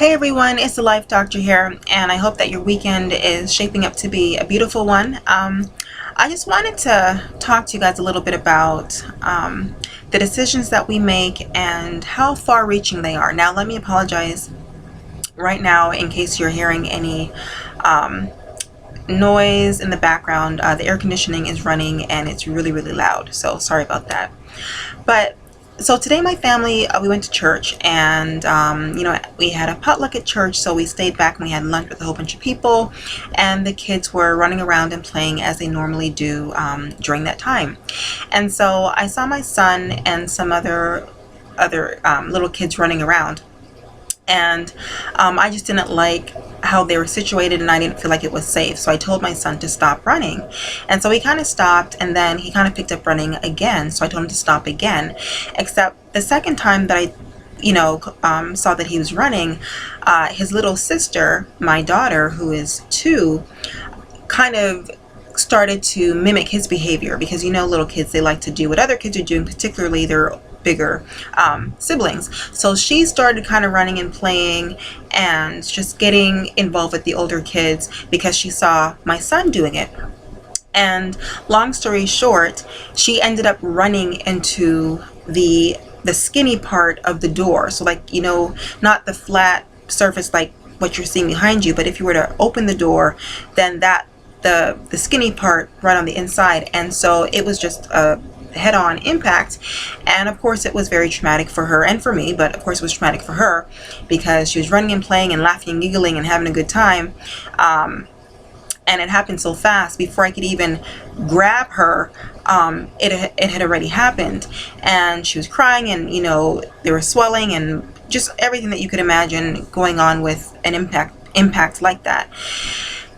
Hey everyone, it's the Life Doctor here, and I hope that your weekend is shaping up to be a beautiful one. I just wanted to talk to you guys a little bit about the decisions that we make and how far-reaching they are. Now, let me apologize right now in case you're hearing any noise in the background. The air conditioning is running and it's really, really loud, so sorry about that. But so today my family, we went to church, and we had a potluck at church, so we stayed back and we had lunch with a whole bunch of people, and the kids were running around and playing as they normally do during that time. And so I saw my son and some other little kids running around, and I just didn't like how they were situated, and I didn't feel like it was safe. So I told my son to stop running, and so he kind of stopped, and then he kind of picked up running again. So I told him to stop again, except the second time that I saw that he was running, his little sister, my daughter, who is 2, kind of started to mimic his behavior, because little kids, they like to do what other kids are doing, particularly their bigger siblings. So she started kind of running and playing and just getting involved with the older kids because she saw my son doing it. And long story short, she ended up running into the skinny part of the door. So not the flat surface like what you're seeing behind you, but if you were to open the door, then the skinny part right on the inside. And so it was just a head-on impact, and of course it was very traumatic for her and for me, but of course it was traumatic for her because she was running and playing and laughing and giggling and having a good time, and it happened so fast. Before I could even grab her, it had already happened, and she was crying, and they were swelling, and just everything that you could imagine going on with an impact like that.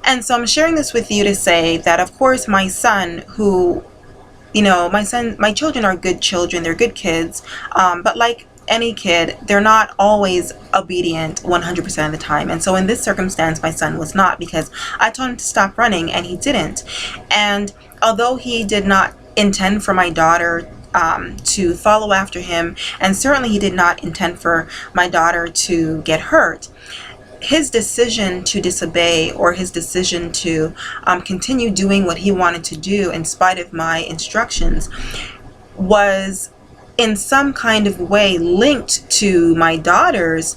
And so I'm sharing this with you to say that, of course, my son, who my children are good children, they're good kids, but like any kid, they're not always obedient 100% of the time. And so in this circumstance, my son was not, because I told him to stop running and he didn't. And although he did not intend for my daughter to follow after him, and certainly he did not intend for my daughter to get hurt, his decision to disobey, or his decision to continue doing what he wanted to do in spite of my instructions, was in some kind of way linked to my daughter's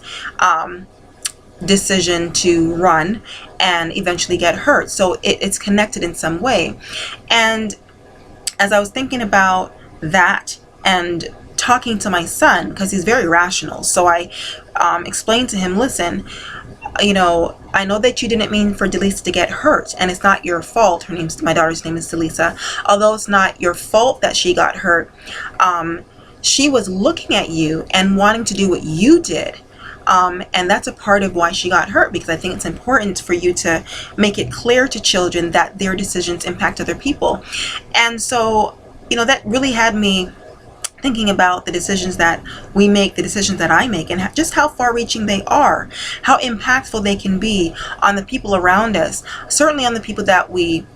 decision to run and eventually get hurt. So it's connected in some way. And as I was thinking about that and talking to my son, because he's very rational, so I explained to him, listen, I know that you didn't mean for Delisa to get hurt, and it's not your fault. My daughter's name is Delisa. Although it's not your fault that she got hurt, she was looking at you and wanting to do what you did. And that's a part of why she got hurt, because I think it's important for you to make it clear to children that their decisions impact other people. And so, that really had me thinking about the decisions that we make, the decisions that I make, and just how far-reaching they are, how impactful they can be on the people around us, certainly on the people that we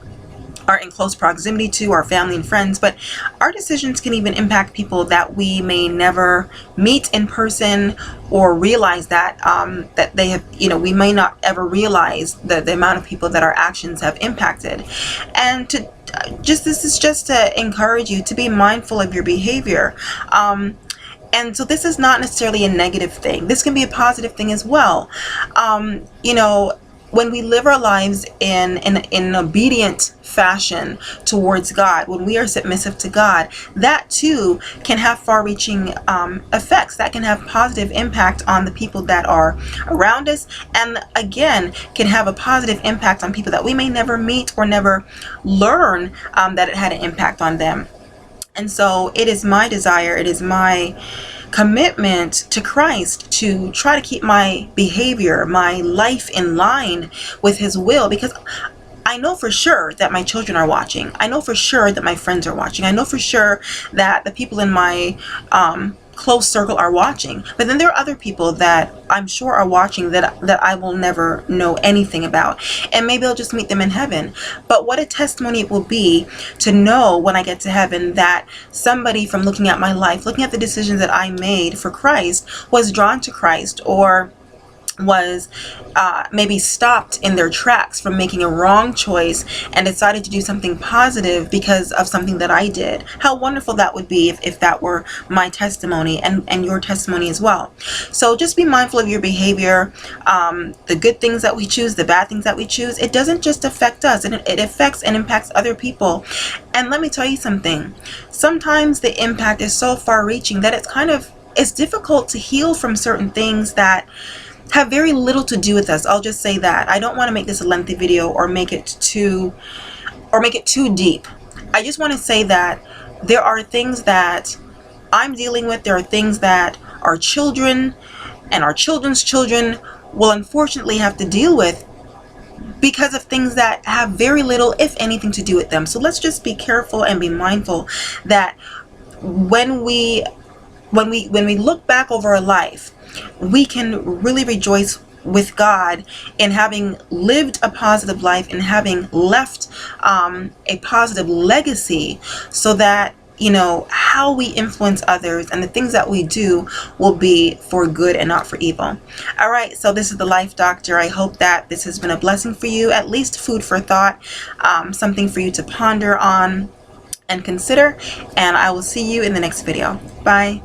are in close proximity to, our family and friends, but our decisions can even impact people that we may never meet in person, or realize that that they have, we may not ever realize the amount of people that our actions have impacted. And this is just to encourage you to be mindful of your behavior. And so this is not necessarily a negative thing. This can be a positive thing as well. When we live our lives in an obedient fashion towards God, when we are submissive to God, that too can have far-reaching effects. That can have positive impact on the people that are around us, and again can have a positive impact on people that we may never meet or never learn that it had an impact on them. And so it is my desire, it is my commitment to Christ to try to keep my behavior, my life in line with His will, because I know for sure that my children are watching. I know for sure that my friends are watching. I know for sure that the people in my close circle are watching. But then there are other people that I'm sure are watching that I will never know anything about. And maybe I'll just meet them in heaven. But what a testimony it will be to know when I get to heaven that somebody, from looking at my life, looking at the decisions that I made for Christ, was drawn to Christ, or was maybe stopped in their tracks from making a wrong choice and decided to do something positive because of something that I did. How wonderful that would be if that were my testimony and your testimony as well. So just be mindful of your behavior. The good things that we choose, the bad things that we choose, it doesn't just affect us, it affects and impacts other people. And let me tell you something. Sometimes the impact is so far reaching that it's difficult to heal from certain things that have very little to do with us. I'll just say that. I don't want to make this a lengthy video or make it too deep. I just want to say that there are things that I'm dealing with. There are things that our children and our children's children will unfortunately have to deal with because of things that have very little, if anything, to do with them. So let's just be careful and be mindful that when we look back over our life, we can really rejoice with God in having lived a positive life and having left a positive legacy, so that how we influence others and the things that we do will be for good and not for evil. All right, so this is the Life Doctor. I hope that this has been a blessing for you, at least food for thought, something for you to ponder on and consider, and I will see you in the next video. Bye.